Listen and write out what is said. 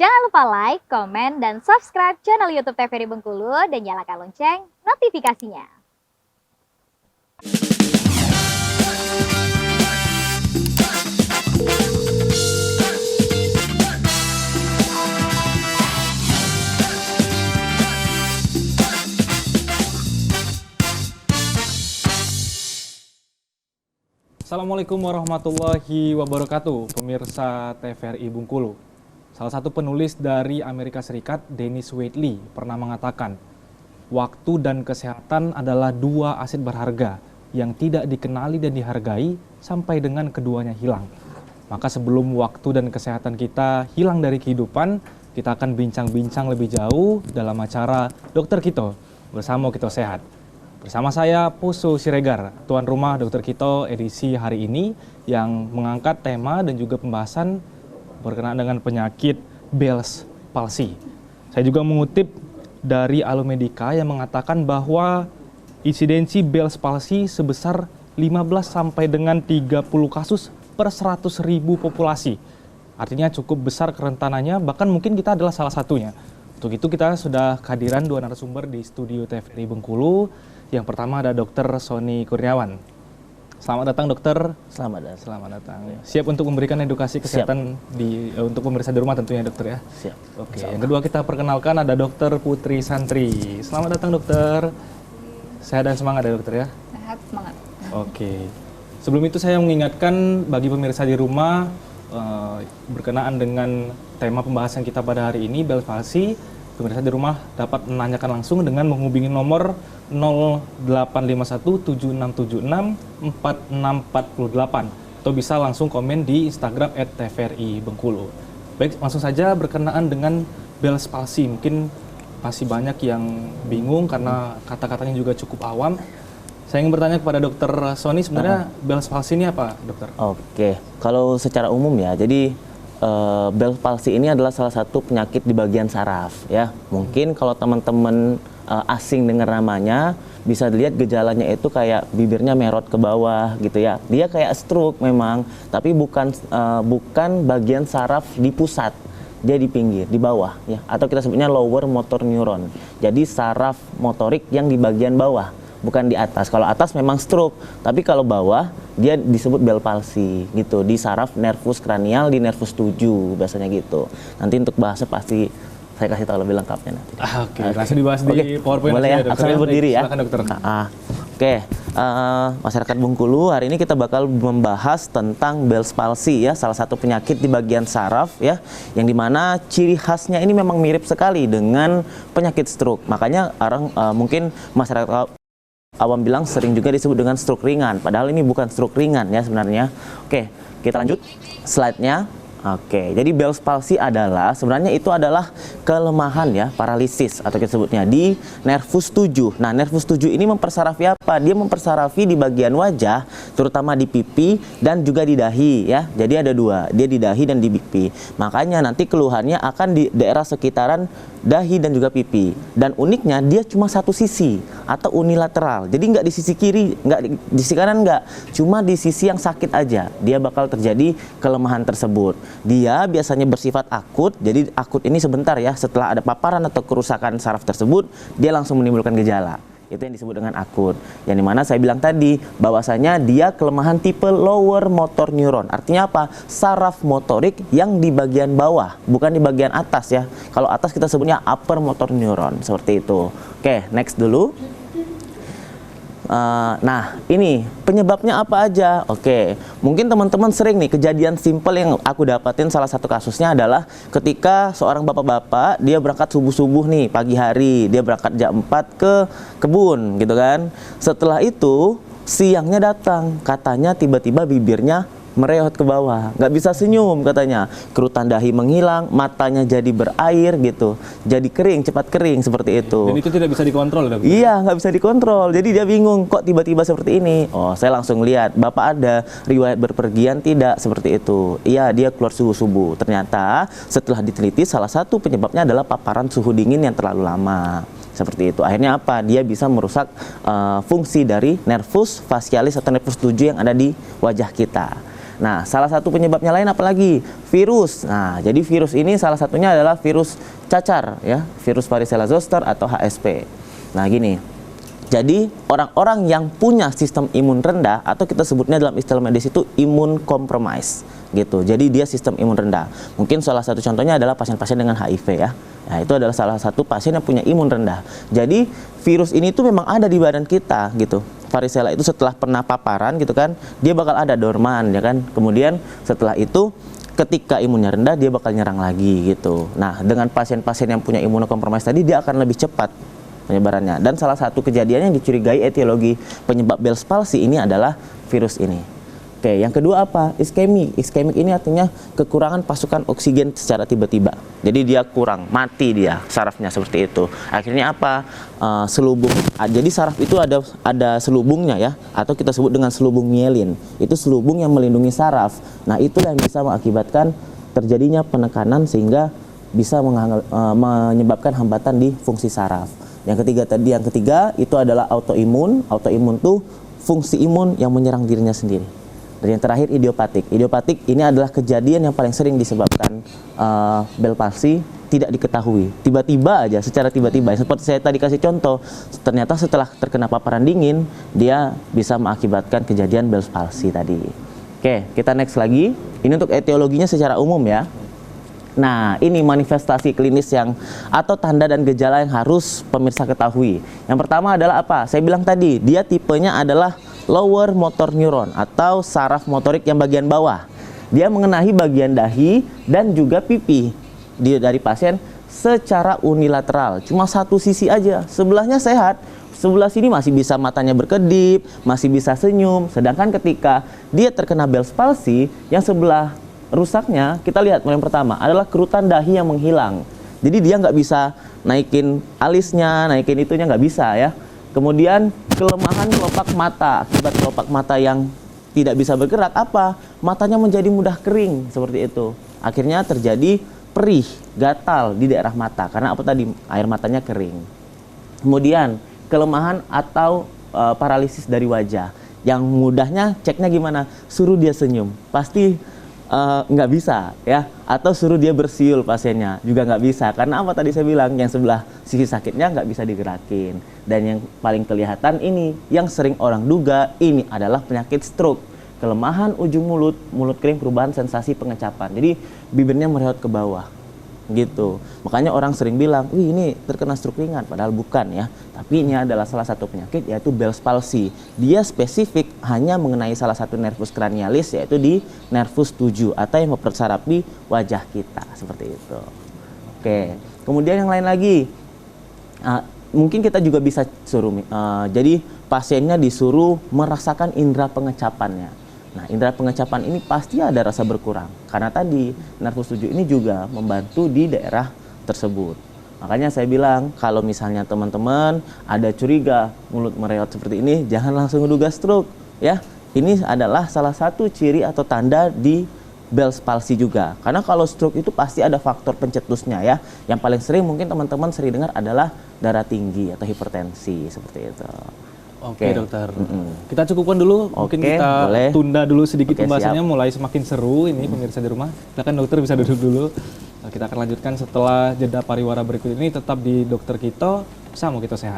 Jangan lupa like, komen, dan subscribe channel YouTube TVRI Bengkulu dan nyalakan lonceng notifikasinya. Assalamualaikum warahmatullahi wabarakatuh, pemirsa TVRI Bengkulu. Salah satu penulis dari Amerika Serikat, Dennis Waitley, pernah mengatakan, waktu dan kesehatan adalah dua aset berharga yang tidak dikenali dan dihargai sampai dengan keduanya hilang. Maka sebelum waktu dan kesehatan kita hilang dari kehidupan, kita akan bincang-bincang lebih jauh dalam acara Dokter Kito bersama Kito Sehat. Bersama saya Pusu Siregar, tuan rumah Dokter Kito edisi hari ini yang mengangkat tema dan juga pembahasan berkenaan dengan penyakit Bell's palsy. Saya juga mengutip dari Alomedica yang mengatakan bahwa insidensi Bell's palsy sebesar 15 sampai dengan 30 kasus per 100.000 populasi. Artinya cukup besar kerentanannya, bahkan mungkin kita adalah salah satunya. Untuk itu kita sudah kehadiran dua narasumber di studio TVRI Bengkulu. Yang pertama ada Dr. Sony Kurniawan. Selamat datang dokter. Selamat datang. Siap untuk memberikan edukasi kesehatan untuk pemirsa di rumah tentunya dokter ya. Siap. Oke. Yang kedua kita perkenalkan ada Dr. Putri Santri. Selamat datang dokter. Sehat dan semangat ya dokter ya. Sehat, semangat. Oke. Sebelum itu saya mengingatkan bagi pemirsa di rumah berkenaan dengan tema pembahasan kita pada hari ini Bell's palsy. Pemirsa di rumah dapat menanyakan langsung dengan menghubungi nomor 085176764648 atau bisa langsung komen di Instagram @tvri_bengkulu. Baik, langsung saja berkenaan dengan Bell's palsy. Mungkin masih banyak yang bingung karena kata-katanya juga cukup awam. Saya ingin bertanya kepada Dokter Sony, sebenarnya Bell's palsy ini apa, dokter? Oke, kalau secara umum ya, jadi Bell's palsy ini adalah salah satu penyakit di bagian saraf ya. Mungkin kalau teman-teman asing dengar namanya, bisa dilihat gejalanya itu kayak bibirnya merot ke bawah gitu ya. Dia kayak stroke memang, tapi bukan bagian saraf di pusat. Dia di pinggir, di bawah ya, atau kita sebutnya lower motor neuron. Jadi saraf motorik yang di bagian bawah, bukan di atas. Kalau atas memang stroke, tapi kalau bawah dia disebut Bell's palsy gitu, di saraf nervus kranial di nervus 7 biasanya gitu. Nanti untuk bahasnya pasti saya kasih tahu lebih lengkapnya nanti. Oke, langsung dibahas di PowerPoint. Boleh ya, langsung berdiri ya. Silakan dokter. Oke, masyarakat Bengkulu, hari ini kita bakal membahas tentang Bell's palsy ya, salah satu penyakit di bagian saraf ya, yang dimana ciri khasnya ini memang mirip sekali dengan penyakit stroke. Makanya orang mungkin masyarakat awam bilang sering juga disebut dengan stroke ringan, padahal ini bukan stroke ringan ya sebenarnya. Oke, kita lanjut slide-nya. Oke, jadi Bell's palsy sebenarnya itu adalah kelemahan ya, paralisis atau kita sebutnya di nervus 7. Nah, nervus 7 ini mempersarafi apa? Dia mempersarafi di bagian wajah, terutama di pipi dan juga di dahi ya. Jadi ada dua, dia di dahi dan di pipi. Makanya nanti keluhannya akan di daerah sekitaran dahi dan juga pipi. Dan uniknya dia cuma satu sisi atau unilateral. Jadi nggak di sisi kiri, nggak di sisi kanan, nggak. Cuma di sisi yang sakit aja. Dia bakal terjadi kelemahan tersebut. Dia biasanya bersifat akut. Jadi akut ini sebentar ya. Setelah ada paparan atau kerusakan saraf tersebut, dia langsung menimbulkan gejala. Itu yang disebut dengan akut. Yang dimana saya bilang tadi, bahwasanya dia kelemahan tipe lower motor neuron. Artinya apa? Saraf motorik yang di bagian bawah, bukan di bagian atas ya. Kalau atas kita sebutnya upper motor neuron, seperti itu. Oke, next dulu. Nah, ini penyebabnya apa aja? Oke, mungkin teman-teman sering nih kejadian simpel yang aku dapatin, salah satu kasusnya adalah ketika seorang bapak-bapak dia berangkat subuh-subuh nih, pagi hari, dia berangkat jam 4 ke kebun gitu kan. Setelah itu siangnya datang, katanya tiba-tiba bibirnya mereot ke bawah, nggak bisa senyum katanya, kerutan dahi menghilang, matanya jadi berair gitu, jadi kering, cepat kering seperti itu. Dan itu tidak bisa dikontrol, dokter? Iya, nggak bisa dikontrol. Jadi dia bingung, kok tiba-tiba seperti ini. Oh, saya langsung lihat, Bapak ada riwayat berpergian tidak seperti itu? Iya, dia keluar subuh-subuh. Ternyata setelah diteliti, salah satu penyebabnya adalah paparan suhu dingin yang terlalu lama. Seperti itu. Akhirnya apa? Dia bisa merusak fungsi dari nervus facialis atau nervus 7 yang ada di wajah kita. Nah, salah satu penyebabnya lain apalagi? Virus. Nah, jadi virus ini salah satunya adalah virus cacar ya, virus varicella zoster atau HSP. Nah, gini. Jadi, orang-orang yang punya sistem imun rendah atau kita sebutnya dalam istilah medis itu imun compromise gitu. Jadi dia sistem imun rendah. Mungkin salah satu contohnya adalah pasien-pasien dengan HIV ya. Nah, itu adalah salah satu pasien yang punya imun rendah. Jadi, virus ini tuh memang ada di badan kita gitu. Varicella itu setelah pernah paparan gitu kan, dia bakal ada dorman ya kan. Kemudian setelah itu ketika imunnya rendah dia bakal nyerang lagi gitu. Nah, dengan pasien-pasien yang punya imunokompromis tadi dia akan lebih cepat penyebarannya. Dan salah satu kejadian yang dicurigai etiologi penyebab Bell's palsy ini adalah virus ini. Oke, yang kedua apa? Iskemik. Iskemik ini artinya kekurangan pasokan oksigen secara tiba-tiba. Jadi dia kurang, mati dia sarafnya seperti itu. Akhirnya apa? Selubung. Jadi saraf itu ada selubungnya ya, atau kita sebut dengan selubung mielin. Itu selubung yang melindungi saraf. Nah, itu yang bisa mengakibatkan terjadinya penekanan sehingga bisa menyebabkan hambatan di fungsi saraf. Yang ketiga itu adalah autoimun. Autoimun tuh fungsi imun yang menyerang dirinya sendiri. Dan yang terakhir idiopatik. Idiopatik ini adalah kejadian yang paling sering disebabkan Bell's palsy tidak diketahui. Tiba-tiba aja, secara tiba-tiba. Seperti saya tadi kasih contoh, ternyata setelah terkena paparan dingin, dia bisa mengakibatkan kejadian Bell's palsy tadi. Oke, kita next lagi. Ini untuk etiologinya secara umum ya. Nah, ini manifestasi klinis yang atau tanda dan gejala yang harus pemirsa ketahui. Yang pertama adalah apa? Saya bilang tadi, dia tipenya adalah lower motor neuron atau saraf motorik yang bagian bawah. Dia mengenai bagian dahi dan juga pipi dari pasien secara unilateral. Cuma satu sisi aja, sebelahnya sehat. Sebelah sini masih bisa matanya berkedip, masih bisa senyum. Sedangkan ketika dia terkena Bell's palsy, yang sebelah rusaknya, kita lihat yang pertama adalah kerutan dahi yang menghilang. Jadi dia nggak bisa naikin alisnya, naikin itunya nggak bisa ya. Kemudian kelemahan kelopak mata, akibat kelopak mata yang tidak bisa bergerak apa? Matanya menjadi mudah kering seperti itu. Akhirnya terjadi perih, gatal di daerah mata karena apa tadi? Air matanya kering. Kemudian kelemahan atau paralisis dari wajah. Yang mudahnya ceknya gimana? Suruh dia senyum. Pasti nggak bisa ya, atau suruh dia bersiul pasiennya juga nggak bisa karena apa tadi saya bilang yang sebelah sisi sakitnya nggak bisa digerakin. Dan yang paling kelihatan ini yang sering orang duga ini adalah penyakit stroke, kelemahan ujung mulut, mulut kering, perubahan sensasi pengecapan, jadi bibirnya mereot ke bawah gitu. Makanya orang sering bilang, wih ini terkena stroke ringan, padahal bukan ya. Tapi ini adalah salah satu penyakit yaitu Bell's palsy. Dia spesifik hanya mengenai salah satu nervus cranialis yaitu di nervus 7 atau yang mempersarapi wajah kita seperti itu. Oke, kemudian yang lain lagi, mungkin kita juga bisa suruh, jadi pasiennya disuruh merasakan indera pengecapannya. Nah, indera pengecapan ini pasti ada rasa berkurang karena tadi nervus 7 ini juga membantu di daerah tersebut. Makanya saya bilang kalau misalnya teman-teman ada curiga mulut mereot seperti ini, jangan langsung menduga stroke ya. Ini adalah salah satu ciri atau tanda di Bell's palsy juga. Karena kalau stroke itu pasti ada faktor pencetusnya ya. Yang paling sering mungkin teman-teman sering dengar adalah darah tinggi atau hipertensi seperti itu. Oke, dokter. Kita cukupkan dulu, mungkin kita boleh tunda dulu sedikit pembahasannya, mulai semakin seru ini pemirsa di rumah. Silakan dokter bisa duduk dulu. Kita akan lanjutkan setelah jeda pariwara berikut ini, tetap di Dokter Kito, Samo Kito Sehat.